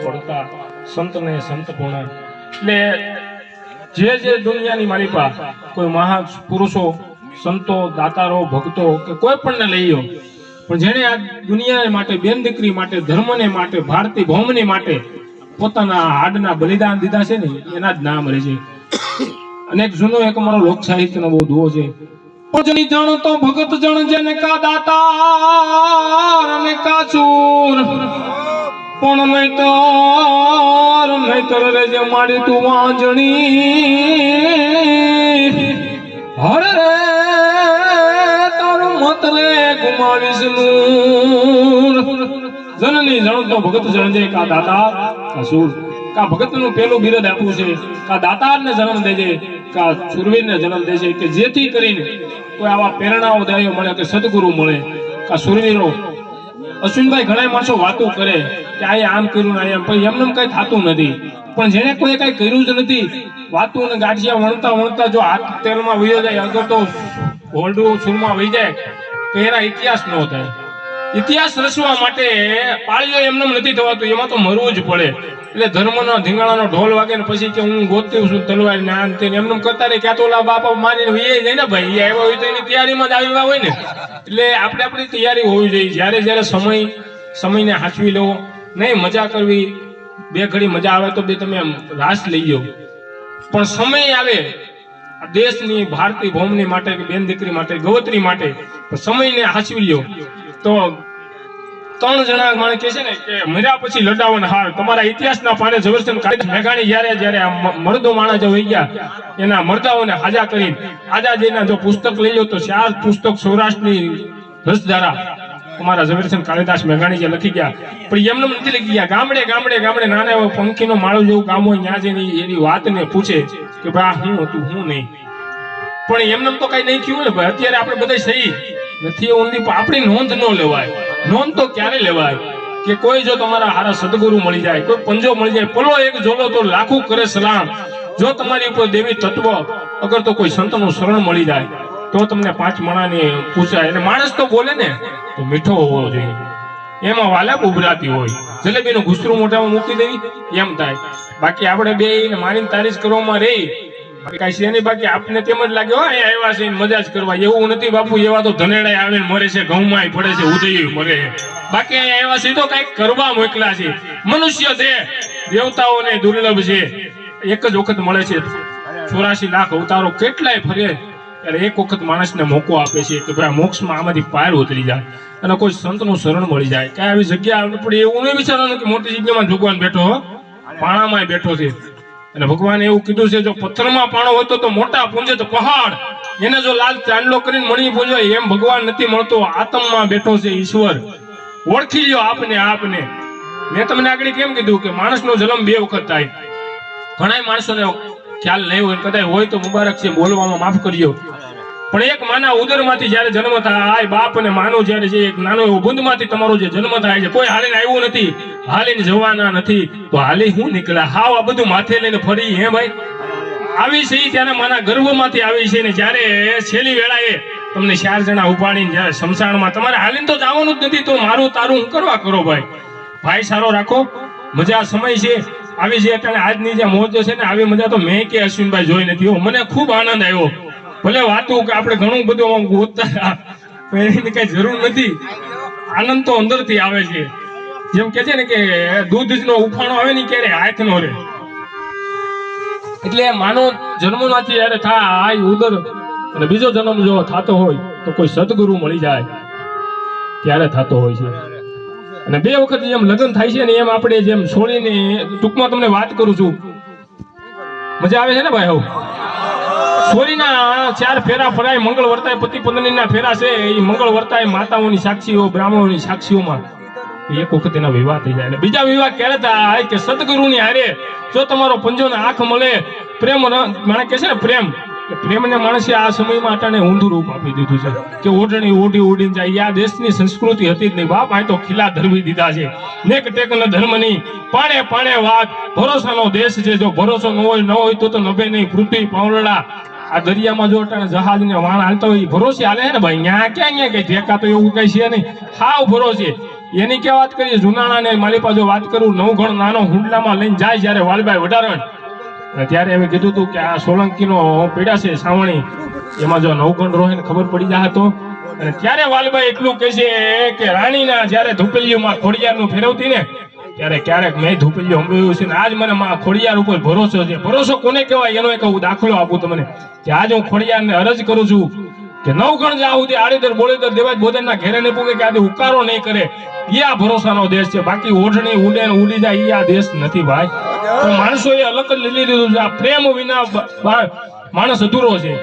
પડતા સંતને સંત પૂર્ણ. એટલે જે દુનિયાની મારી પાસે કોઈ મહાપુરુષો, સંતો, દાતારો, ભક્તો કે કોઈ પણ ને લઈ લો, પણ જેને આ દુનિયા માટે, બેન દીકરી માટે, ધર્મને માટે, ભારતીય ભૌમને માટે પોતાના હાડના બલિદાન દીધા છે ને, એના જ નામ રહે છે. અને એક જૂનો એક અમારો લોક સાહિત્યનો બહુ દુઓ છે. જણી જણ તો ભગત જણ જેને કા દાતાર અને કા ચૂર, પણ નહીતર રેજે મારી તું વાંજણી, હરે રે તારું મત રે ગુમાવીશ નૂર. જનની જણ તો ભગત જણ જે કા દાતાર કા ચૂર. કા ભગત નું પેલું બિરદ આપવું છે, કા દાતાર ને જન્મ દેજે, કા સુરવીર ને જન્મ દેજે, કે જેથી કરીને કોઈ આવા પ્રેરણાઓ દાયો મળે, કે સદગુરુ મળે, કા સુરવીરો. અશ્વિનભાઈ ઘણા માણસો વાતો કરે કે આ આમ કર્યું ને એમ, પણ એમને કઈ થતું નથી. પણ જેને કોઈ કઈ કર્યું જ નથી, વાતો ને ગાંઠિયા વણતા વણતા જો હાથ તેલમાં વહી જાય, અગર તો હોલડું સુરમાં વહી જાય, તો એના ઇતિહાસ ન થાય. ઇતિહાસ રચવા માટે પાળીઓ એમને નથી થવાતું, એમાં તો મરવું જ પડે. એટલે ધર્મનો ધીંગાણાનો ઢોલ વાગે ને પછી કે હું ગોતતી છું તલવાર ને આન તે એમને કરતા રે, ક્યાં તો ઓલા બાપા મારીને વહી જાય ને ભાઈ, આવ્યા હોય તો એની તૈયારીમાં જ આવ્યા હોય ને. એટલે આપણે આપણી તૈયારી હોવી જોઈએ. જ્યારે સમયને હાચવી લો, નહીં મજા કરવી, બે ઘડી મજા આવે તો બે તમે રાસ લઈ લો, પણ સમય આવે દેશની, ભારતીય ભૌમની માટે, બેન દીકરી માટે, ગવત્રી માટે સમયને હાચવી લો. તો 3 જણા માણસ કહે છે ને કે મર્યા પછી લડાવવાનો હાર. તમારા ઇતિહાસના પાને ઝવેરચંદ કાળીદાસ મેઘાણી જ્યારે મર્દો માણસ જે વહી ગયા, એના મર્દાઓને હાજા કરી આઝાદીના જો પુસ્તક લઈ લો તો 4 પુસ્તક સૌરાષ્ટ્રની રસધારા અમારા ઝવેરચંદ કાળીદાસ મેઘાણી જે લખી ગયા. પણ એમને નથી લખી ગયા. ગામડે ગામડે ગામડે નાના એવો પંખીનો માળો જેવું ગામ હોય, ત્યાં જઈને એની વાતને પૂછે કે ભાઈ હું હતું હું નહીં. પણ એમને તો કઈ નહીં થયું ને ભાઈ. અત્યારે આપણે બધા સહી નથી ઓનલી, આપણી નોંધ ન લેવાય. નોંધ તો ક્યારે લેવાય કે કોઈ જો તમારા હારા સદગુરુ મળી જાય, કોઈ પંજો મળી જાય, પલો એક જોલો તો લાખું કરે સલામ. જો તમારી ઉપર દેવી તત્વ અગર તો કોઈ સંતનું શરણ મળી જાય તો તમને 5 માણાની પૂછાય. અને માણસ તો બોલે ને તો મીઠો હોવો જોઈએ, એમાં વાલા ઉભરાતી હોય. જલેબીનું ઘૂસરું મોઢામાં મૂકી દેવી એમ થાય. બાકી આપણે બે મારીને તારીફ કરવામાં રહી કઈ છે નહીં. બાકી આપને તેમ જ લાગે હોય આવ્યા છે મજા જ કરવા, એવું નથી બાપુ. એવા તો ધનેડા આવીને મરે છે, ઘઉંમાં પડે છે, ઉદય મરે છે. બાકી અહીંયા આવ્યા છે તો કઈક કરવા મોકલા છે. મનુષ્ય છે, દેવતાઓને દુર્લભ છે, એક જ વખત મળે છે. 84 લાખ અવતારો કેટલાય ફરે ત્યારે એક વખત માણસને મોકો આપે છે કે ભાઈ મોક્ષમાં આમાંથી પાર ઉતરી જાય અને કોઈ સંતનું શરણ મળી જાય. કઈ આવી જગ્યા પડે એવું નહીં વિચારવાનું કે મોટી જગ્યામાં ભગવાન બેઠો, પાણામાં બેઠો છે. અને ભગવાને એવું કીધું છે જો પથ્થરમાં પાણો હોય તો મોટા પૂંજે તો પહાડ, એને જો લાલ ચાંદલો કરીને મણી પૂજવાય, એમ ભગવાન નથી મળતો. આત્મમાં બેઠો છે ઈશ્વર. ઓળખી લ્યો આપને. મેં તમને આગળ કેમ કીધું કે માણસનો જન્મ 2 વખત થાય. ઘણા માણસોને ખ્યાલ નહીં હોય, કદાચ હોય તો મુબારક છે, બોલવામાં માફ કરજો. પણ એક માના ઉદરમાંથી જ્યારે જન્મ થાય, બાપ અને માનો જ્યારે છે, એક નાનો એવો બુંદમાંથી તમારો જે જન્મ થાય છે, કોઈ હાલીને આવ્યું નથી, હાલીને જવાના નથી, તો હાલી હું નીકળ્યા હાવ આ બધું માથે લઈને ફરી. હે ભાઈ આવી છે ત્યારે માના ગર્ભમાંથી આવી છે ને જ્યારે છેલ્લી વેળાએ તમને 4 જણા ઉપાડીને જ્યારે શમશાનમાં તમારે હાલીને તો જવાનું જ નથી, તો મારું તારું હું કરવા કરો ભાઈ સારો રાખો. મજા સમય છે આવી છે એટલે આજની જે મોજ છે ને, આવી મજા તો મેં કે અશ્વિનભાઈ જોઈ નથી. મને ખૂબ આનંદ આવ્યો. ભલે વાતું કે આપણે ઘણું બધું ગોતતા એની કઈ જરૂર નથી. આનંદ તો અંદરથી આવે છે. જેમ કે છે ને કે દૂધનો ઉફાણો આવે ને ક્યારે હાથ નો રે. એટલે માનો જન્મમાંથી યારે થાય ઉદર અને બીજો જન્મ જો થતો હોય તો કોઈ સદગુરુ મળી જાય ત્યારે થતો હોય છે. અને 2 વખત જેમ લગ્ન થાય છે ને એમ આપણે જેમ છોડીને ટૂંકમાં તમને વાત કરું છું, મજા આવે છે ને ભાઈ. છોરીના 4 ફેરા ફરાય, મંગળ વર્તાય, પતિ પત્નીના ફેરા છે એ મંગળ વર્તાય માતાઓની સાક્ષીઓ, બ્રાહ્મણોની સાક્ષીઓમાં. એક વખત એના વિવાહ થઈ જાય. બીજા વિવાહ ક્યારે થાય કે સદગુરુની હારે જો તમારો પંજોને આંખ મળે, પ્રેમ માણસ કહે છે ને પ્રેમને માણસે આ સમયમાં અટાણે ઊંધું રૂપ આપી દીધું છે કે ઓઢણી ઉડીને જાય. આ દેશની સંસ્કૃતિ હતી જ નહીં બાપ. આ તો ખીલા ધરવી દીધા છે. નેક ટેકન ધર્મની પાણે વાત. ભરોસાનો દેશ છે. જો ભરોસો ન હોય તો નભે નહીં પૃથ્વી પાવરડા. આ દરિયામાં જો અટાણે જહાજ ને વાણ હાલતા હોય ભરોસે હાલે ને ભાઈ. ત્યાં ક્યાં કઈ ઠેકા તો એવું કઈ છે નહીં. હાવ ભરોસે એની ક્યાં વાત કરીએ, જુનાણા ને મારી પાસે વાત કરું, નવઘણ નાનો હુંડલામાં લઈને જાય જ્યારે વાલબાઈ વડારણ, ત્યારે એમ કીધું હતું કે આ સોલંકીનો પીડા છે સાવણી, એમાં જો નવઘણ રોહે ખબર પડી જાય તો. અને ત્યારે વાલબાઈ એટલું કહે છે કે રાણીના જ્યારે ધુપેલીઓમાં ખોડિયારનું ફેરવતી ને ત્યારે ક્યારેક મેં ધુપેલીઓ સંભળાવ્યું છે ને આજ મને માં ખોડિયાર ઉપર ભરોસો છે. ભરોસો કોને કહેવાય એનો એક દાખલો આપું તમને કે આજ હું ખોડિયારને અરજ કરું છું કે નવઘણ જ્યાં સુધી આડેધર બોળેધર દેવાજ બોધનના ઘેરે નહીં પૂગે કે આજે ઉકારો નહીં કરે, એ આ ભરોસાનો દેશ છે. બાકી ઓઢણી ઉડે ને ઉડી જાય એ આ દેશ નથી ભાઈ. તો માણસોએ અલગ જ લીધી દીધું છે. આ પ્રેમ વિના માણસ અધૂરો છે.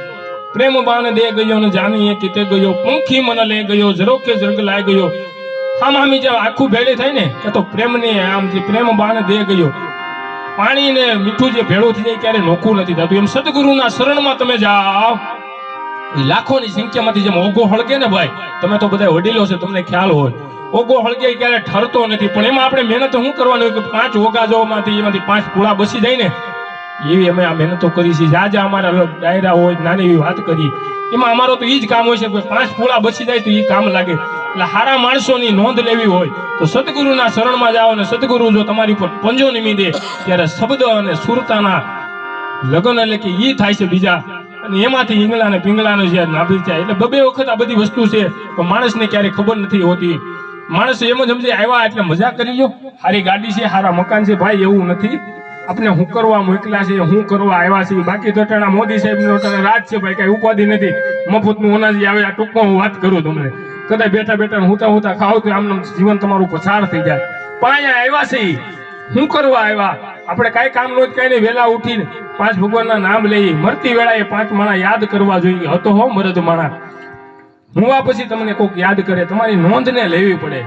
પ્રેમ બાને દે ગયો ને જાની એ કીતે ગયો, પંખી મને લે ગયો, જરો કે જરગ લાઈ ગયો. આમ આમી જે આખું ભેળી થાય ને કે તો પ્રેમની આમ પ્રેમ બાને દે ગયો. પાણી ને મીઠું જે ભેળું થઈ જાય ત્યારે નોખું નથી થતું. એમ સદગુરુના શરણમાં તમે જાઓ, લાખોની સંખ્યામાંથી જેમ ઓગો હળગે ને ભાઈ, તમે તો બધા વડીલો છે તમને ખ્યાલ હોય, ઓગો હળગે ક્યારે ઠરતો નથી. પણ એમાં આપણે મહેનત શું કરવાની હોય કે 5 ઓગાજોમાંથી એમાંથી 5 પૂળા બસી જાય ને એવી અમે આ મહેનતો કરી છે. આજે અમારા ડાયરા હોય નાની એવી વાત કરી, એમાં અમારો તો એ જ કામ હોય છે કે 5 પૂળા બસી જાય તો એ કામ લાગે. એટલે હારા માણસોની નોંધ લેવી હોય તો સદગુરુના શરણમાં જાઓ, અને સદગુરુ જો તમારી ઉપર પંજો નિમી દે ત્યારે શબ્દ અને સુરતાના લગ્ન એટલે કે ઈ થાય છે બીજા, અને એમાંથી ઈંગલા ને પિંગલાનો જે નાભી જાય. એટલે બબે વખત આ બધી વસ્તુ છે તો માણસને ક્યારે ખબર નથી હોતી. માણસ એમ જ સમજે આવ્યા એટલે મજા કરી લો, સારી ગાડી છે, સારા મકાન છે. ભાઈ એવું નથી. આપણે હું કરવા મોકલ્યા છે, હું કરવા આવ્યા છે. બાકી તો અટાણા મોદી સાહેબ નો રાજ છે ભાઈ, કઈ ઉપાધિ નથી. મફતનું અનાજ આવે. આ ટૂંકમાં હું વાત કરું તમને, કદાચ બેઠા બેઠા હુંતા હુંતા ખાવ તો આમ જીવન તમારું પસાર થઈ જાય. પણ અહીંયા આવ્યા છે હું કરવા આવ્યા. આપણે કઈ કામ નો કઈ નહીં, વેલા ઉઠીને 5 ભગવાનના નામ લઈ, મરતી વેળાએ 5 માણા યાદ કરવા જોઈએ. હતો હો મરદ માણા, હું આ પછી તમને કોઈક યાદ કરે, તમારી નોંધને લેવી પડે.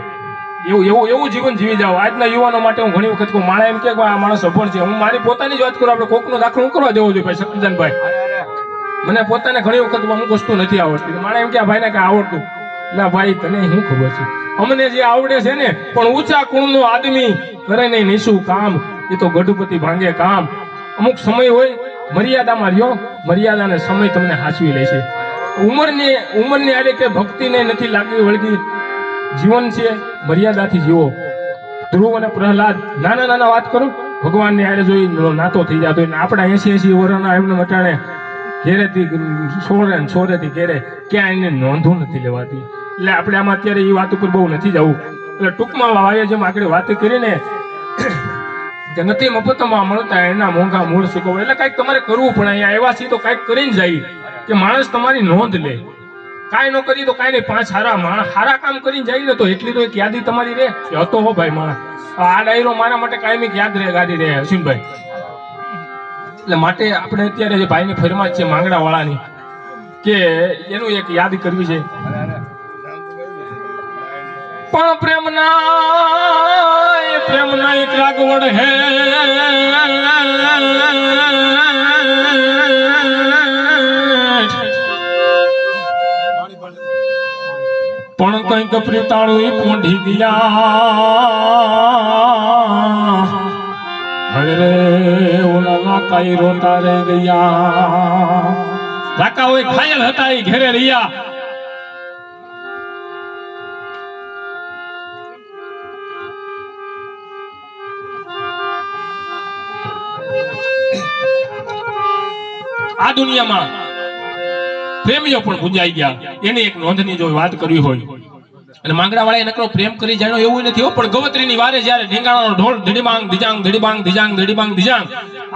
એવું જીવન જીવી જાઓ. આજના યુવાનો માટે હું ઘણી વખત કહું, માણા એમ કે આ માણસ અભણ છે. હું મારી પોતાની જ વાત કરું, આપણે કોકનો દાખલો હું કરવા દેવો જોઈએ ભાઈ. શક્તિદાનભાઈ, મને પોતાને ઘણી વખત અમુક વસ્તુ નથી આવડતી. માણા એમ કે આ ભાઈને કઈ આવડતું ના. ભાઈ તને શું ખબર છે, અમને જે આવડે છે ને, પણ ઊંચા કુળનો આદમી કરે નહીં નીચું કામ, એ તો ગઢપતિ ભાંગે કામ. અમુક સમય હોય, મર્યાદામાં રહ્યો, મર્યાદાને સમય તમને હાચવી લે છે. ઉંમરની આડે કે ભક્તિને નથી લાગી વળગી. જીવન છે મર્યાદાથી જીવો. ધ્રુવ અને પ્રહલાદ નાના નાના વાત કરું, ભગવાનની આડે જોઈ નાતો થઈ જતો. આપણા 80 વર્ષના એમને મટાણે ઘેરેથી સોરેથી ઘેરે ક્યાં એને નોંધું નથી લેવાતી. એટલે આપણે આમાં અત્યારે એ વાત ઉપર બહુ નથી જવું. એટલે ટૂંકમાં વાવે જેમ આગળ વાત કરીને કે નથી મફતમાં મળતા એના મોંઘા મૂળ શીખવો. એટલે કાંઈક તમારે કરવું પડે. અહીંયા આવ્યા છીએ તો કાંઈક કરીને જાય કે માણસ તમારી નોંધ લે. કાંઈ ન કરી તો કાંઈ નહીં, 5 સારા કામ કરીને જાય ને તો એટલી તો એક યાદી તમારી રહે કે હતો હો ભાઈ માણસ. આ ડાયરો મારા માટે કાયમી યાદ રહે, ગાડી રહે હસીનભાઈ. એટલે માટે આપણે અત્યારે જે ભાઈની ફરમાઈશ છે માંગડા વાળાની, કે એનું એક યાદ કરવી છે. પણ પ્રેમના એક રાગવડ હે, પણ કંઈક પ્રીતાળું પોંઢી ગયા. હરે ઓલા કાઈ રોતા રે ગયા. રાકા હોય ખાયલ હતા એ ઘેરે રહ્યા. આ દુનિયામાં પ્રેમીઓ પણ પૂજાઈ ગયા. એની એક નોંધની જો વાત કરવી હોય, અને માંગડા વાળાએ નકરો પ્રેમ કરી જાણ્યો એવું નથી હો. પણ ગવત્રીની વારે જ્યારે ઢીંગાણાનો ઢોલ ધડીબાંગ ધીજાંગ ધડીબાંગ ધીજાંગ ધડીબાંગ ધીજાંગ,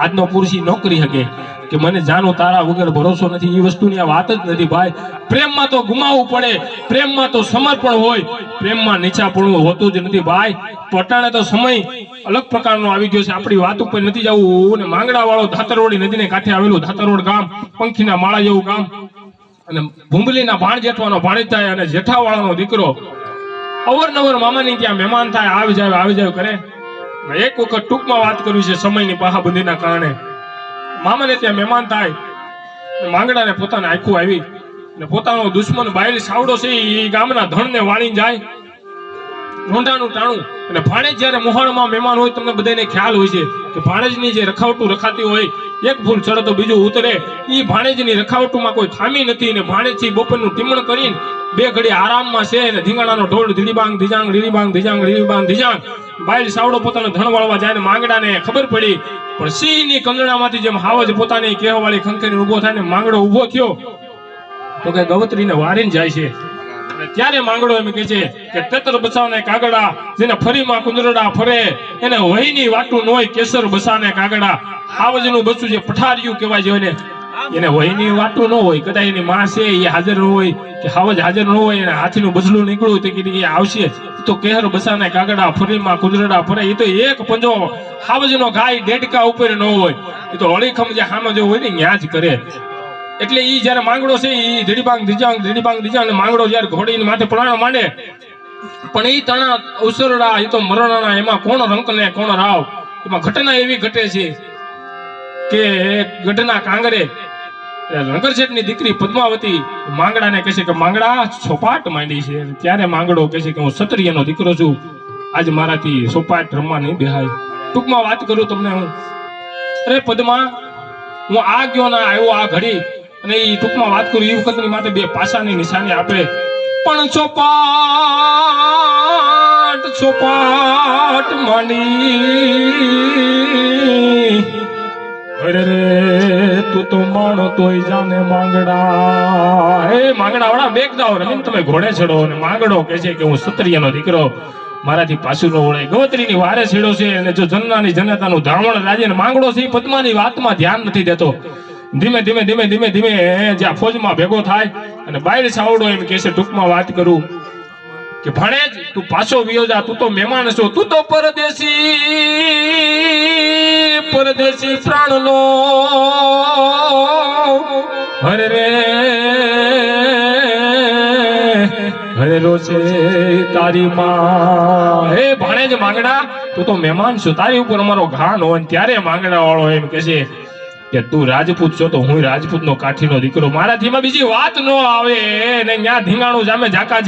આજનો પુરુષી ન કરી શકે કે મને જાનો તારા વગર ભરોસો નથી. એ વસ્તુની આ વાત જ નથી ભાઈ. પ્રેમમાં તો ગુમાવવું પડે, પ્રેમમાં તો સમર્પણ હોય, પ્રેમમાં નીચાપણું હોતું જ નથી ભાઈ. પટાણે તો સમય અલગ પ્રકારનો આવી ગયો છે. આપણી વાત ઉપર નથી જવું. અને માંગડા વાળો ધાતરવડી નદીને કાંઠે આવેલું ધાતરવડ ગામ, પંખીના માળા જેવું ગામ, અને ભૂંબલીના ભાણ જેઠવાનો ભાણેજ થાય, અને જેઠાવાળાનો દીકરો અવરનવર મામાની ત્યાં મહેમાન થાય, આવી જાય કરે. એક વખત ટૂંકમાં વાત કરવી છે સમયની પાહાબંધીના કારણે. મામાને ત્યાં મહેમાન થાય, માંગડાને પોતાને આંખું આવી, અને પોતાનો દુશ્મન બાયલ સાવડો છે એ ગામના ધણને વાળી જાય. રોંઢાનું ટાણું. અને ભાણેજ જ્યારે મોહાણમાં મહેમાન હોય તમને બધાને ખ્યાલ હોય છે કે ભાણેજની જે રખાવટું રખાતી હોય, એક ફૂલ ચડે તો બીજું ઉતરે. ઈ ભાણેજની રખાવટુમાં કોઈ ખામી નથી. ને ભાણેજથી બપોરનું ટીમણ કરીને 2 ઘડી આરામમાં છે. અને ધીંગાણાનો ઢોળ ધીડીબાંગ ધીજાંગ રીડીબાંગ ધીજાંગ રીડીબાંગ ધીજાંગ. બાયલ સાવડો પોતાનો ધણ વાળવા જાય ને માંગડાને ખબર પડી. પણ સિંહની કંદડામાંથી જેમ હાવજ પોતાની કેહવાળી ખંખેરી ઊભો થાય ને માંગડો ઊભો થયો તો કે ગવત્રીને વારીને જાય છે. ત્યારે માંગડો એમ કહે છે કે તેતર બસાને કાગડા, જેને ફરીમાં કુંદરડા ફરે એને વહીની વાટું ન હોય કેસર બસાને કાગડા. હાવજનું બચ્ચું જે પઠારિયું કહેવાય છે એને વહીની વાટું ન હોય, કદાચ એની માં છે એ હાજર ન હોય કે હાવજ હાજર ન હોય, એને હાથીનું બજલું નીકળ્યું તો કે આવશે તો કેહર બસાને કાગડા, ફરીમાં કુંદરડા ફરે. એ તો એક પંજો હાવજનો ગાય ડેડકા ઉપર ન હોય, એ તો અળીખમ જે હામાં જો હોય ને ન્યા જ કરે. એટલે ઈ જયારે માંગડો છે ઈ ધીડીબાંગ ધીજાંગ અને માંગડો જયારે ઘોડીને માથે પડાણો માંડે, પણ ઈ તણા ઉસરડા એ તો મરણાના, એમાં કોણ રંક ને કોણ રાવ. એમાં ઘટના એવી ઘટે છે કે ગઢના કાંગરે રંગર શેઠની દીકરી પદ્માવતી માંગડાને કહે છે કે માંગડા સોપાટ માંડી છે. ત્યારે માંગડો કહે છે કે હું ક્ષત્રિયનો દીકરો છું, આજ મારાથી સોપાટ રમવા નહીં બેહાય. ટૂંકમાં વાત કરું તમને હું, અરે પદ્મા હું આ ગયો ના આવ્યો આ ઘડી. અને એ ટૂંકમાં વાત કરું એ વખતની માટે 2 પાસાની નિશાની આપે. પણ ચોપાટ ચોપાટ માંડી, અરે રે તું તો માણો તોય જાને માંગડા. હે માંગડા વાળા બેગદાઓ રમીને તમે ઘોડે ચડો. અને માંગડો કહે છે કે હું ક્ષત્રિયનો દીકરો, મારાથી પાછું ન વળે. ગવત્રીની વારે છેડો છે અને જો જન્નાની જનતાનું ધાવણ રાજે. માંગડો છે પદ્માની વાતમાં ધ્યાન નથી દેતો. ધીમે ધીમે ધીમે ધીમે ધીમે જ્યાં ફોજમાં ભેગો થાય અને બાયર સાવડો એમ કહે છે, ટૂંકમાં વાત કરું કે ભાણેજ તું પાછો વિયો જા, તું તો મહેમાન છો, તું તો પરદેશી પ્રાણનો હરે રે હરેલો છે તારી માં. હે ભાણેજ માંગડા તું તો મહેમાન છો, તારી ઉપર અમારો ઘાન હોય. ત્યારે માંગડા વાળો એમ કહે છે કે તું રાજપૂત છો તો હું રાજપૂતનો કાઠીનો દીકરો, મારાથી એમાં બીજી વાત ન આવે. ને ન્યા ધીંગાણું જામે ઝાકા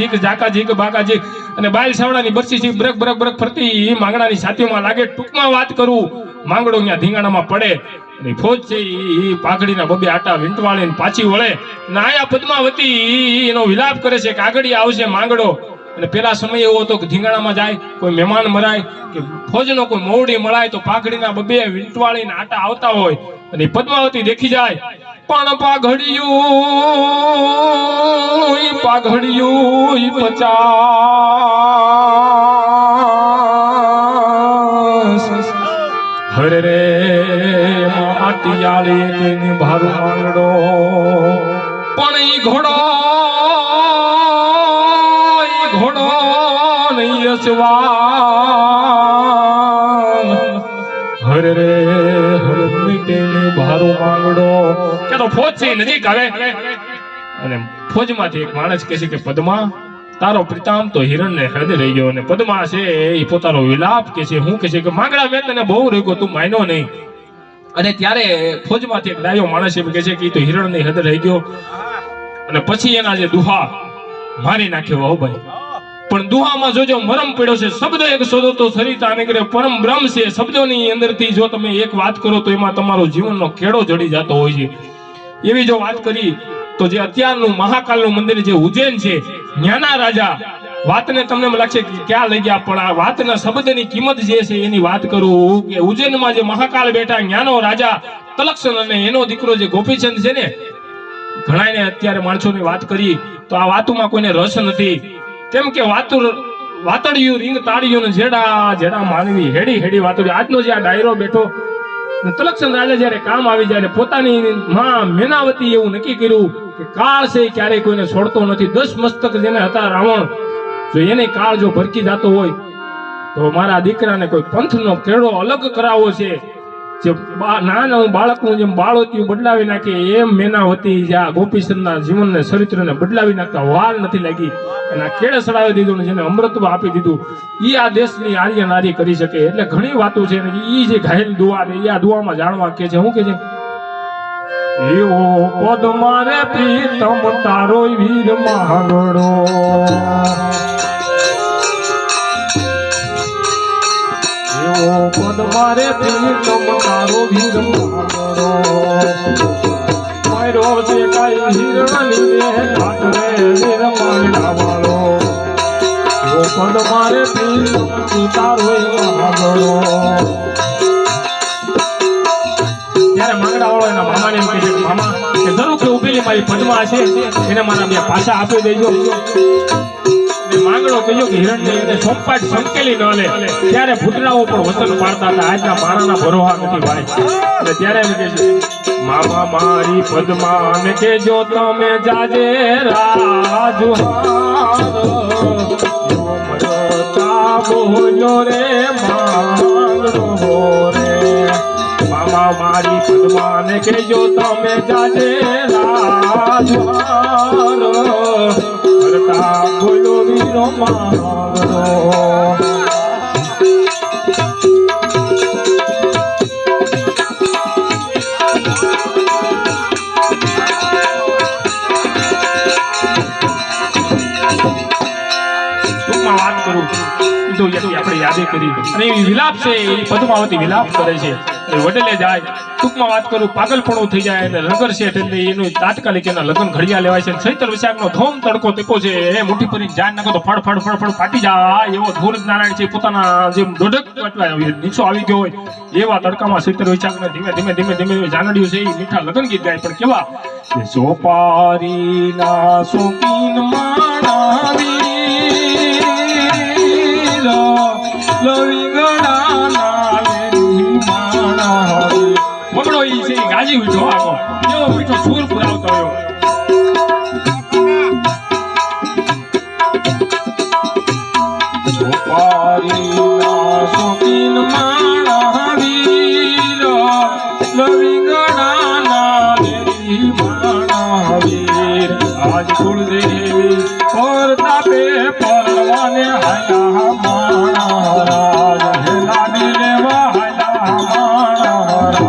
બાકાજીક અને બાયલ સાવડાની બરસીથી બ્રક બ્રક બ્રક ફરતી માંગડાની છાતીમાં લાગે. ટૂંકમાં વાત કરું માંગડો ન્યા ધીંગાણામાં પડે અને ફોજ છે એ પાઘડીના 2 આટા વીંટવાળીને પાછી વળે. અને આયા પદ્માવતી એનો વિલાપ કરે છે કે આગળ આવશે માંગડો. અને પેલા સમય એવો હતો કે ધીંગાણામાં જાય કોઈ મહેમાન મરાય કે ફોજનો કોઈ મોવડી મળાય તો પાઘડીના 2 વીંટવાળીને આટા આવતા હોય અને પદ્માવતી દેખી જાય. પણ પાઘડિયું 50 હરે રે માટિયાળી કઈની ભારું માંગડો. પણ ઈ ઘોડો નહીં અસવા હરે રે ભારો માંગડો. કે તો ફોજ છે નજીક આવે અને ફોજમાંથી એક માણસ કહે છે કે પદ્મા તારો પિતામ તો હિરણને હૃદય રહી ગયો. અને પદ્મા છે એ પોતાનો વિલાપ કે છે. હું કહે છે કે માંગડા મેં તને બહુ રહ્યો તું માન્યો નહીં. અને ત્યારે ફોજમાંથી એક ડાયો માણસ એમ કહે છે કે એ તો હિરણને હૃદય રહી ગયો. અને પછી એના જે દુહા મારી નાખ્યો. હો ભાઈ પણ દુહામાં જોજો મરમ પડ્યો છે. શબ્દ એક શોધો તો સરિતા નીકળે પરમ બ્રહ્મ છે. શબ્દોની અંદરથી જો તમે એક વાત કરો તો એમાં તમારો જીવનનો ખેડો જડી જતો હોય છે. એવી જો વાત કરી તો જે અત્યારનું મહાકાલનું મંદિર જે ઉજ્જૈન છે ન્યાના રાજા વાતને તમને એમ લાગશે કે ક્યાં લઈ ગયા, પણ આ વાતના શબ્દની કિંમત જે છે એની વાત કરું કે ઉજ્જૈનમાં જે મહાકાલ બેઠા ન્યાનો રાજા તલક્ષણ અને એનો દીકરો જે ગોપીચંદ છે ને, ઘણાને અત્યારે માણસોની વાત કરી તો આ વાતોમાં કોઈને રસ નથી. કેમ કે વાતડિયું રીંગ તાળિયું ને જેડા માનવી હેડી વાતડિયું. આજનો જે આ ડાયરો બેઠો તલક્ષણ રાજા જયારે કામ આવી જાય પોતાની માં મેનાવતી એવું નક્કી કર્યું કે કાળ છે ક્યારેય કોઈને છોડતો નથી. 10 મસ્તક જેને હતા રાવણ, જો એને કાળ જો ભરકી જતો હોય તો મારા દીકરાને કોઈ પંથનો કેળો અલગ કરાવવો છે. જે નાના બાળકનું જેમ બાળોતિયું બદલાવી નાખે એમ મેનાવતી જ્યાં ગોપીચંદના જીવનને ચરિત્રને બદલાવી નાખતા વાર નથી લાગી. અને આ કેળે સડાવી દીધું ને જેને અમૃતત્વ આપી દીધું એ આ દેશની આર્ય નારી કરી શકે. એટલે ઘણી વાતો છે ને એ જે ઘાયલ દુઆ ને એ આ દુઆમાં જાણવા કે છે. શું કે છે? એવો પદ મારે પ્રીતમ તારો વીર માંગડો એવો પદ મારે પ્રીતમ તારો વીર માંગડો મારો છે કાઈ હિરણી રે ઘાટ રે વીર માંગડા વાળો એવો પદ મારે પ્રીતમ તારો માંગડો ત્યારે માંગડા વાળો એના મામાને એમ કહે છે મામા કે જરૂર કે ઉભેલી મારી પદમાં છે એને મારા બે પાછા આપી દેજો માંગડો કહ્યો કે હિરણને એને સોંપાટ સંકેલી ન લે ત્યારે ભૂતરાઓ પર વચન પાડતા હતા આજના માણાના ભરોહા નથી ભાઈ અને ત્યારે એમ કહે છે મામા મારી પદમાં ને કેજો તમે જાજે રાજુહાર બોલો રે માંગડો રે મામા મારી પદમાં ને કેજો તમે જાજે રાજુહાર બોલો વીરો માંગડો વાત કરું તો આપણે યાદે કરી અને એ વિલાપ છે એ પદ્માવતી વિલાપ કરે છે વડલે જાય ટૂંકમાં વાત કરું પાગલપણું થઈ જાય અને નગર શેઠ એટલે એનું તાત્કાલિક એના લગ્ન ઘડિયા લેવાય છે ચૈત્ર વૈશાખનો ધોમ તડકો તેપો છે એ મુઠ્ઠી ભરી જાન નાખો તો ફળ ફાટી જાય એવો ધૂરજ નારાયણ છે પોતાના જે દોઢક નીચો આવી ગયો હોય એવા તડકામાં ચૈત્ર વૈશાખને ધીમે જાનડિયું છે એ મીઠા લગ્ન ગીત ગાય પણ કેવા સોપારીના શોકીન માણાવી મગડો ઈ છે ગાજી ઉઠો આખો એવો મીઠો સુર પુરાવતો હોય સોપારીના શોકીન માણાવીર લવિંગડાના લેરી માણાવીર આજ કુળદેવી ઓર તાપે પરવાને હાયા માણારાજ હેલા દેવા હાયા માણારાજ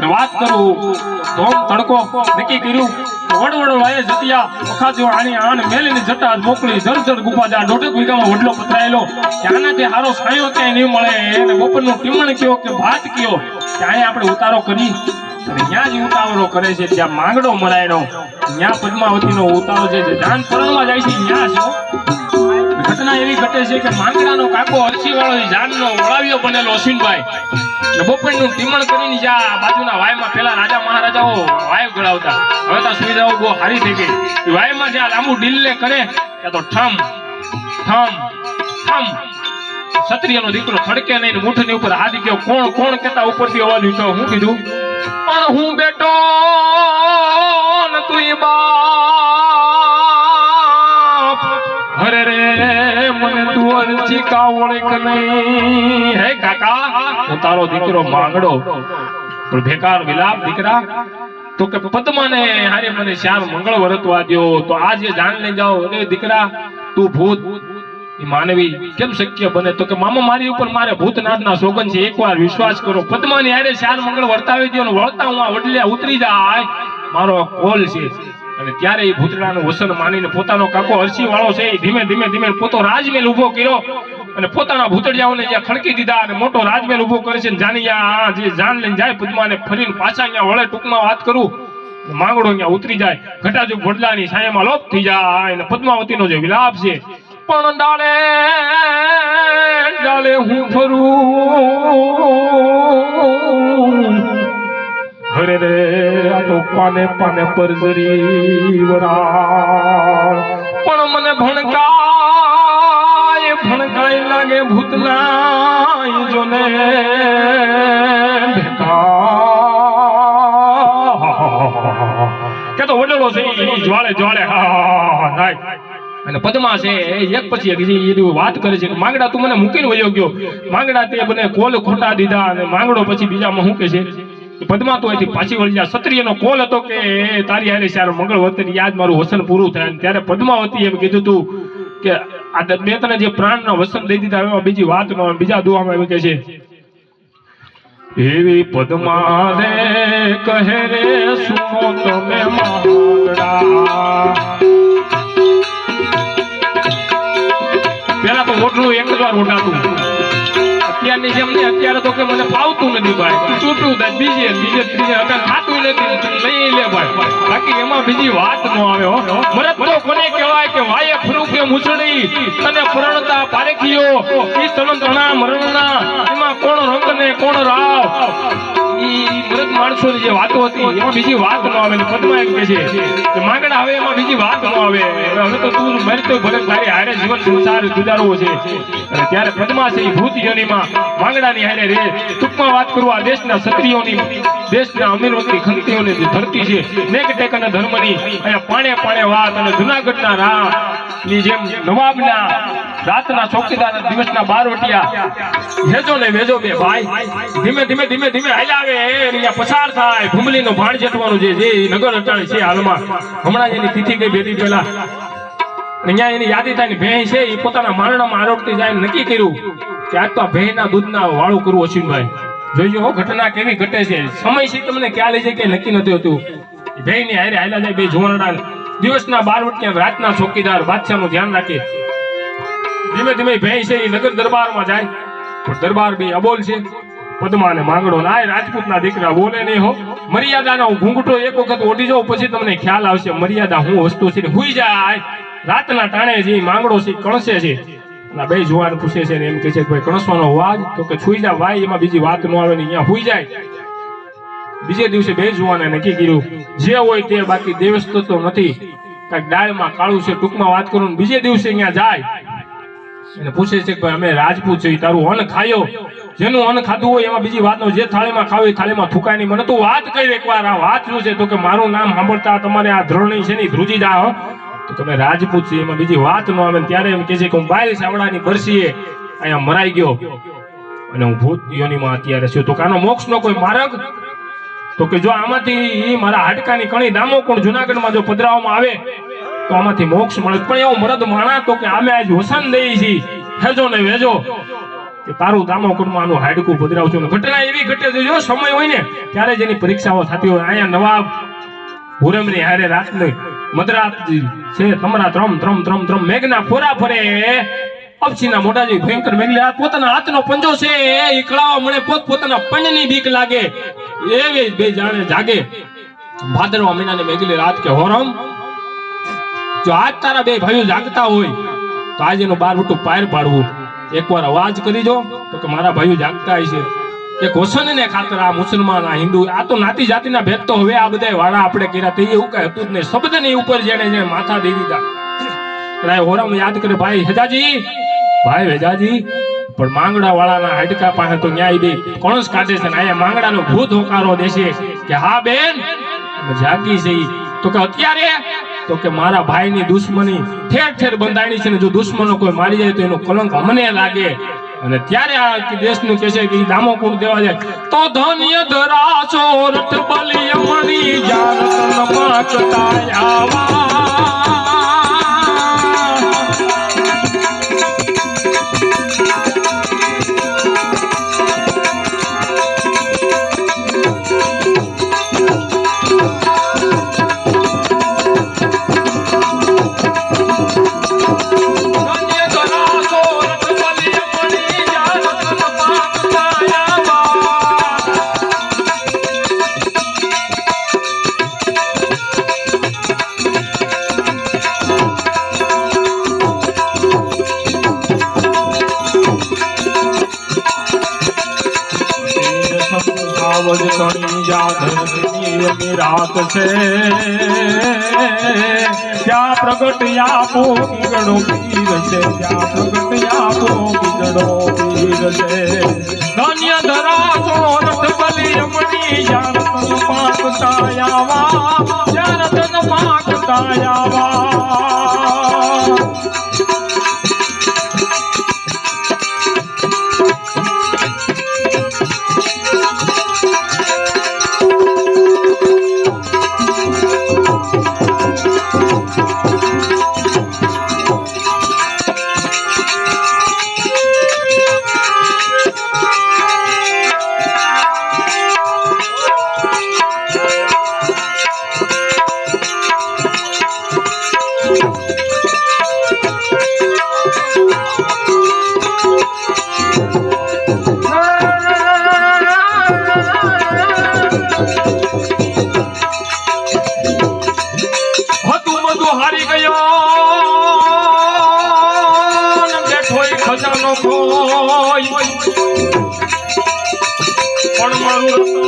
વાત કરું ધોમ તડકો નક્કી કર્યું વડવડો વાયે જતિયા અખાજો આણી આણ મેલીને જટા મોકલી જર ગુફા જા દોઢક વીઘામાં વડલો પથરાયેલો ત્યાંનાથી હારો સાયો ક્યાંય નહીં મળે અને બપોરનું ટીમણ કયો કે ભાત કયો ત્યાં આપણે ઉતારો કરી અને ત્યાં જ ઉતાવળો કરે છે જ્યાં માંગડો મરાયનો ત્યાં પદ્માવતીનો ઉતારો છે જાન પરણવા જાય છે ત્યાં છો ઘટના એવી ઘટે છે કે માંગડાનો કાકો અરસી વાળો જાનનો વળાવ્યો બનેલો અશ્વિનભાઈ બપોરનું ટીમણ કરીને જ્યાં બાજુના વાયમાં પેલા રાજા મહારાજાઓ વાય ગળાવતા હવે તો સુવિધાઓ બહુ સારી થઈ ગઈ વાયમાં જ્યાં લાંબુ ડીલને કરે ત્યાં તો ઠમ ક્ષત્રિયનો દીકરો થડકે નહીં મુઠની ઉપર હાથ ગયો કોણ કેતા ઉપરથી અવાજ ઉઠ્યો હું કીધું પણ હું બેટો ન તું બાપ હરે રે મને તું અરજી કાવળે કે નહીં હે કાકા હું તારો દીકરો માંગડો પણ બેકાર વિલાપ દીકરા તો કે પદ્માને હારે મને શ્યામ મંગળ વરતવા દ્યો તો આજે જાણ લઈ જાઓ અરે દીકરા તું ભૂત માનવી કેમ શક્ય બને તો કે મામા મારી ઉપર મારે ભૂતનાથના સોગન છે એકવાર વિશ્વાસ કરો પદ્માની હારે શ્યામ મંગળ વર્તાવી દ્યો ને વળતા હું આ વડલિયા ઉતરી જાય મારો કોલ છે અને ત્યારે એ ભૂતડાનું વસન માનીને પોતાનો કાકો હરસી વાળો છે એ ધીમે પોતો રાજમહેલ ઉભો કર્યો અને પોતાના ભૂતડિયાઓને જ્યાં ખડકી દીધા અને મોટો રાજમહેલ ઉભો કરે છે જાનિયા જે જાન લઈને જાય પદ્માને ફરીને પાછા અહીંયા વળે ટૂંકમાં વાત કરું માંગડો અહીંયા ઉતરી જાય ઘટાજુ વડલાની છાયામાં લોપ થઈ જાય અને પદ્માવતીનો જે વિલાપ છે પણ ડાળે હું ફરું હરે રે આ તો પાને પરજરી વરાળ પણ મને ભણકાય લાગે ભૂતના જોને કે તો વડલો છે ઈ જ્વાળે જ્વાળે હા થાય. અને પદ્મા છે એક પછી એક એ વાત કરે છે કે માંગડા તું મને મૂકીને વયો ગયો. માંગડા તે બને કોલ ખોટા દીધા અને માંગડો પછી બીજામાં શું કે છે પદ્મા તો અહીંથી પાછી વળી જા. ક્ષત્રિયનો કોલ હતો કે તારી હારે સાર મંગળવતી યાદ મારું વસન પૂરું થાય. ત્યારે પદ્માવતી એમ કીધું તું કે આ મેં તને જે પ્રાણના વસન દઈ દીધા એમાં બીજી વાત નો બીજા દુઆમાં એમ કે છે એવી પદ્મા રે કહે રે સુનો તમે માંગડા. પેલા તો ઓટલું એક જ વાર ઓટાતું, અત્યારની જેમ ને અત્યારે તો કે મને ફાવતું નથી ભાઈ, છૂટું થાય બીજે ત્રીજે અત્યારે ખાતું નથી લઈ લે ભાઈ. બાકી એમાં બીજી વાત ન આવે હો. મરદ તો કોને કહેવાય કે વાયે ફરૂકે મુસડી તને પરણતા પારેખીઓ ઈ તણતણા મરણના એમાં કોણ રંગ ને કોણ રાવ. ઈ મરદ માણસોની જે વાતો હતી એમાં બીજી વાત ન આવે. પદ્મા એમ કહે છે કે માંગડા હવે એમાં બીજી વાત ન આવે, હવે તો તું મરતો ભલે તારી હારે જીવન સંસાર ગુજારવો છે. અને ત્યારે પદ્મા છે એ ભૂત યોનીમાં માંગડાની હારે રે. ટૂંકમાં વાત કરું આ દેશના ક્ષત્રિયોની, દેશના અમીરવંતી ખંતીઓની જે ધરતી છે નેક ટેક અને ધર્મની અહીંયા પાણે પાણે વાત. અને જુનાગઢના રામ ની જેમ નવાબના રાતના ચોકીદાર દિવસના બારવટિયા હેજો ને વેજો બે ભાઈ ધીમે ધીમે ધીમે ધીમે હાલ્યા આવે અહીંયા પસાર થાય. ભૂમલીનો ભાણ જેટવાનું જે નગર અટાણે છે હાલમાં, હમણાં એની તિથિ ગઈ બેટી પહેલા અહીંયા એની યાદી થાય ને ભેંસ છે એ પોતાના મારણામાં આરોટતી જાય નક્કી કર્યું કે આજ તો ભેંના દૂધના વાળું કરવું અશ્વિનભાઈ. જોઈજો હો ઘટના કેવી ઘટે છે. સમય છે તમને ક્યાં લઈ જાય કે નક્કી નથી હોતું. ભેંની હારે હાલ્યા જાય બે જુવાનડા દિવસના બારવટિયા રાતના ચોકીદાર બાદશાહનું ધ્યાન રાખે. ધીમે ધીમે ભેંસ છે એ નગર દરબારમાં જાય પણ દરબાર બી અબોલ છે. પદ્મા ને માંગડો ના રાજપૂતના દીકરા બોલે નહીં હો. મર્યાદાનો ઘૂંઘટો એક વખત ઓઢી જાવ પછી તમને ખ્યાલ આવશે મર્યાદા હું વસ્તુ છે. હુઈ જાય રાતના ટાણે છે માંગડો છે કણસે છે. બે જુવાન પૂછે છે એમ કે છે ભાઈ કણસવાનો અવાજ તો કે છુઈ જા ભાઈ, એમાં બીજી વાત ન આવે ને અહીંયા હુઈ જાય. બીજે દિવસે બે જુવાને નક્કી કર્યું જે હોય તે, બાકી દેવસ્ત તો નથી, કાંઈક ડાળમાં કાળું છે. ટૂંકમાં વાત કરું બીજે દિવસે અહીંયા જાય અને પૂછે છે કે ભાઈ અમે રાજપૂત છે તારું અન્ન ખાયો, જેનું અન્ન ખાધું હોય એમાં બીજી વાત ન, જે થાળીમાં ખાવી થાળીમાં થૂકાય નહીં. મને તું વાત કરી એકવાર આ વાત શું છે તો કે મારું નામ સાંભળતા તમારે આ ધ્રોણી છે ને ધ્રુજી જા તો તમે રાજપૂત છે એમાં બીજી વાત ન આવે. ત્યારે એમ કે છે કે હું બાયલ સાવડાની બરસીએ અહીંયા મરાઈ ગયો અને હું ભૂત યોનીમાં અત્યારે છું. તો કે આનો મોક્ષનો કોઈ માર્ગ તો કે જો આમાંથી મારા હાડકાની કણી દામો કોણ જુનાગઢમાં જો પધરાવવામાં આવે તો આમાંથી મોક્ષ મળે. પણ એવો મરદ માણા તો કે આમે આજ વસન દઈ છી હેજો ને વેજો કે તારું દામો કોણમાં હાડકું પધરાવશું. ઘટના એવી ઘટે છે જો સમય હોય ને ત્યારે જ એની પરીક્ષાઓ થતી હોય. અહીંયા નવાબ હુરમની હારે રાતની મધરાત છે તમરા ત્રમ ત્રમ ત્રમ ત્રમ મેઘના ફોરા ફરે. અપસીના મોટા જે ભયંકર મેઘલી પોતાના હાથનો પંજો છે એ કળાવા મળે, પોતાના પંજની બીક લાગે એવી બે જાણે જાગે. ભાદરવા મહિનાની મેઘલી રાત કે હોરમ જો આજ તારા બે ભાઈઓ જાગતા હોય તો આજ એનું બાર વટું પાર પાડવું. એકવાર અવાજ કરી જો તો કે મારા ભાઈઓ જાગતા છે. એક હોસન ને ખાતર આ મુસલમાન આ હિન્દુ આ તો નાતી જાતિના ભેદ તો હવે આ બધા વાળા આપણે કર્યા તો એવું કઈ હતું જ નહીં. શબ્દની ઉપર જેને માથા દઈ દીધા. હોરમ યાદ કરે ભાઈ હેજાજી ભાઈ વેજાજી પણ માંગડા વાળાના હાડકા પાસે તો ન્યાય દે કણસ કાઢે છે ને અહીંયા માંગડાનો ભૂત હોકારો દેશે કે હા બેન જાગી છે. તો કે અત્યારે તો કે મારા ભાઈની દુશ્મની ઠેર ઠેર બંધાણી છે ને જો દુશ્મનો કોઈ મારી જાય તો એનો કલંક અમને લાગે. અને ત્યારે આ દેશનું કહે છે કે દામો કોણ દેવા જાય તો ધન્ય ધરાશો રથ બલિય મરી જાન માંગતા આવા. રાત છે ત્યાં પ્રગટ આપો બીજડો પીર છે, ત્યાં પ્રગટ આપો બીજડો પીર છે. ધન્ય ધરાશો રથ બલિ રમણી જાન પાંચ તાયાવા પાકતા આવા ખજાનો કોઈ પણ મારું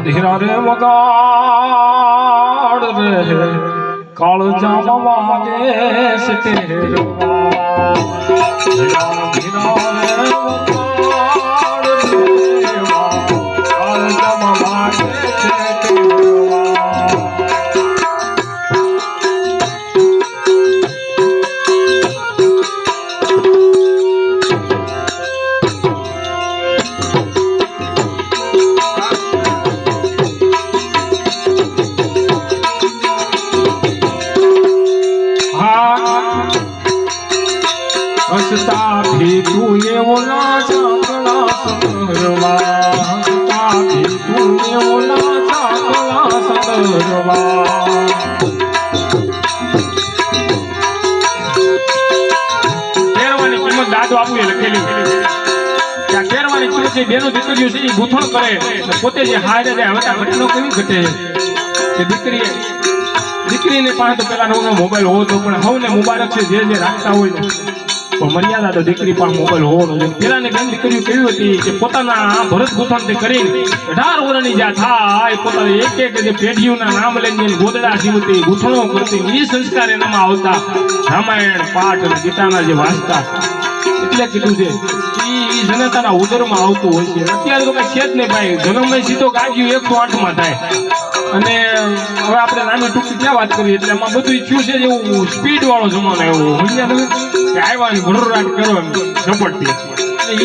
ધીરા રે વગાડ રે કાળ જામ વાગે સટેરવા ધીરા રે વગાડ રે કાળ જામ વાગે સટેરવા હસતા ભી તું એવોલા ચાકલા સંગરવા હસતા ભી તું એવોલા ચાકલા સંગરવા કેરવાની કિંમત દાદો આપવું એ લખેલી ત્યાં કેરવાની કિંમત છે બેનો દીકરીઓ છે એ ગૂંથણ કરે પોતે જે હારે જાય હવે ત્યાં ઘટનો કેવી ઘટે કે દીકરીને પાસે તો પેલા નવો મોબાઈલ હોવો તો પણ હવને મુબારક છે જે રાખતા હોય પણ મર્યાદા તો દીકરી પાસે મોબાઈલ હોવાનો છે પેલાની બેન દીકરીઓ કેવી હતી કે પોતાના ભરત ગૂંથણ કરીને 18 વર્ષની જ્યાં થાય પોતાના એક જે પેઢીઓના નામ લઈને ગોદડા જીવતી ગૂંથણો કરતી એ સંસ્કાર એનામાં આવતા રામાયણ પાઠ અને ગીતાના જે વાંચતા એટલે કીધું છે એ જનતાના ઉદરમાં આવતું હોય છે અત્યારે તો કઈ છે જ નહીં ભાઈ જન્મમાં સીધો ગાગ્યું 108 માં થાય અને હવે આપણે નાની ટૂંકી ક્યાં વાત કરીએ એટલે આમાં બધું થયું છે જેવું સ્પીડ વાળો જમાનો એવો કે આવ્યા ને ભરરાટ કરો એમ ઝપટથી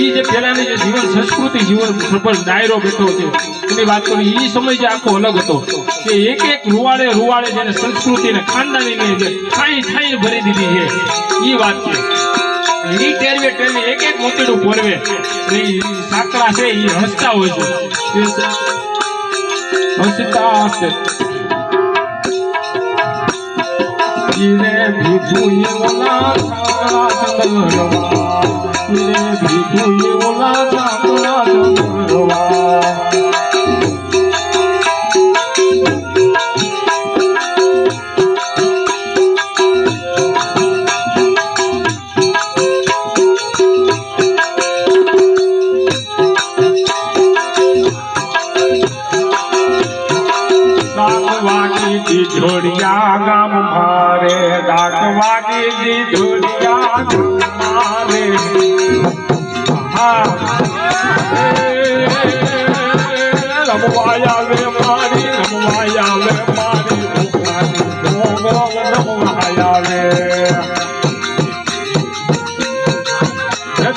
એ જે પહેલાની જે જીવન સંસ્કૃતિ જીવન સફળ દાયરો બેઠો છે એની વાત કરી એ સમય જે આખો અલગ હતો કે એક રૂવાડે જેને સંસ્કૃતિ ને ખાનદાનીને જે ઠાઈ ભરી દીધી છે એ વાત છે એ ટેરવે એક મોતીડું પોરવે એ સાકરા છે એ હસતા હોય છે હસતા છે જીરે ભીખું ઓલા સાકરા સંગરવા જીરે ભીખું ઓલા સાકરા સંગરવા જોડિયા ગામ મારે ડાક વાગી જોડિયા મારે રમવાયા વે મારી રમવાયા વે મારી રમવાયા વે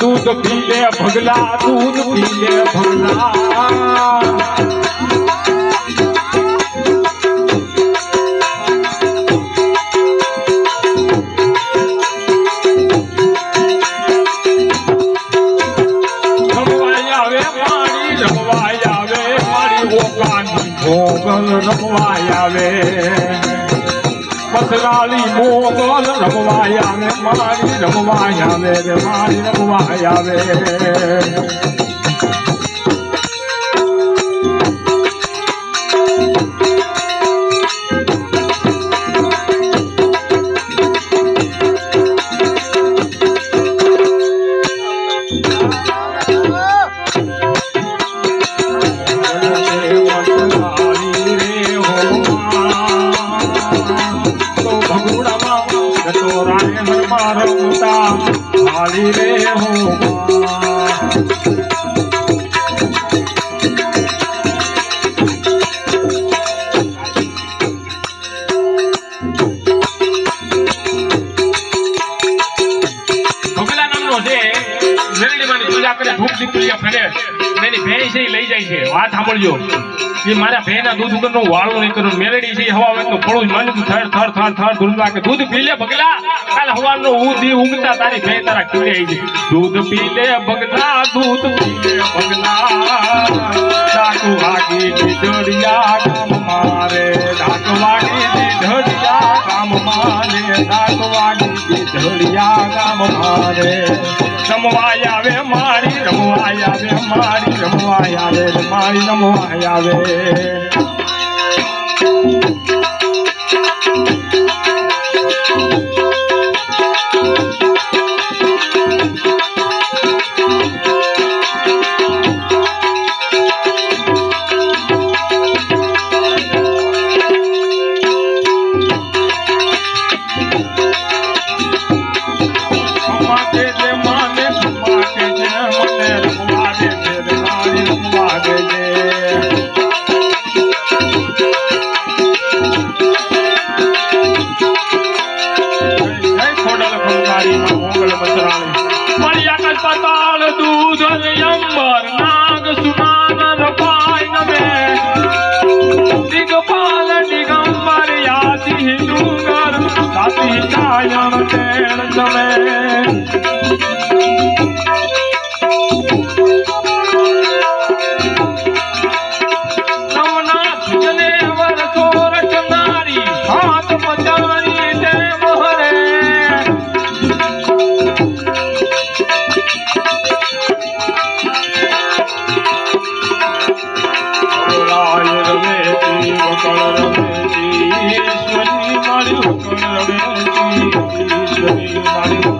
દૂધ પીલે ભગલા દૂધ પીલે ભગલા મોગલ રમવાયા વે પસરાલી મોગલ રમવાયા વે મારી રમવાયા વે મારી રમવાયા વે તો રાય હરમાં રમતા હાલી રે હો લઈ જાય છે વાત સાંભળજો એ મારા ભેના દૂધ ઉપર નું વાળું નહીં કરું મેલડી છે હવા નું પડું માનું થર થર થર થર ધૂળવા કે દૂધ પી લે બગલા કાલ હવાનો ઉધી ઊંઘતા તારી ભે તારા કીડે આવી છે દૂધ પી લે બગલા દૂધ પી લે બગલા ડાકુ વાગી ઢડિયા કામ મારે ડાક વાગી ઢડિયા કામ મારે ડાક વાગી ઢડિયા કામ મારે રમવાય આવે મારી રમવાય આવે મારી રમવાય આવે મારી રમવાય આવે ईश्वरी मारी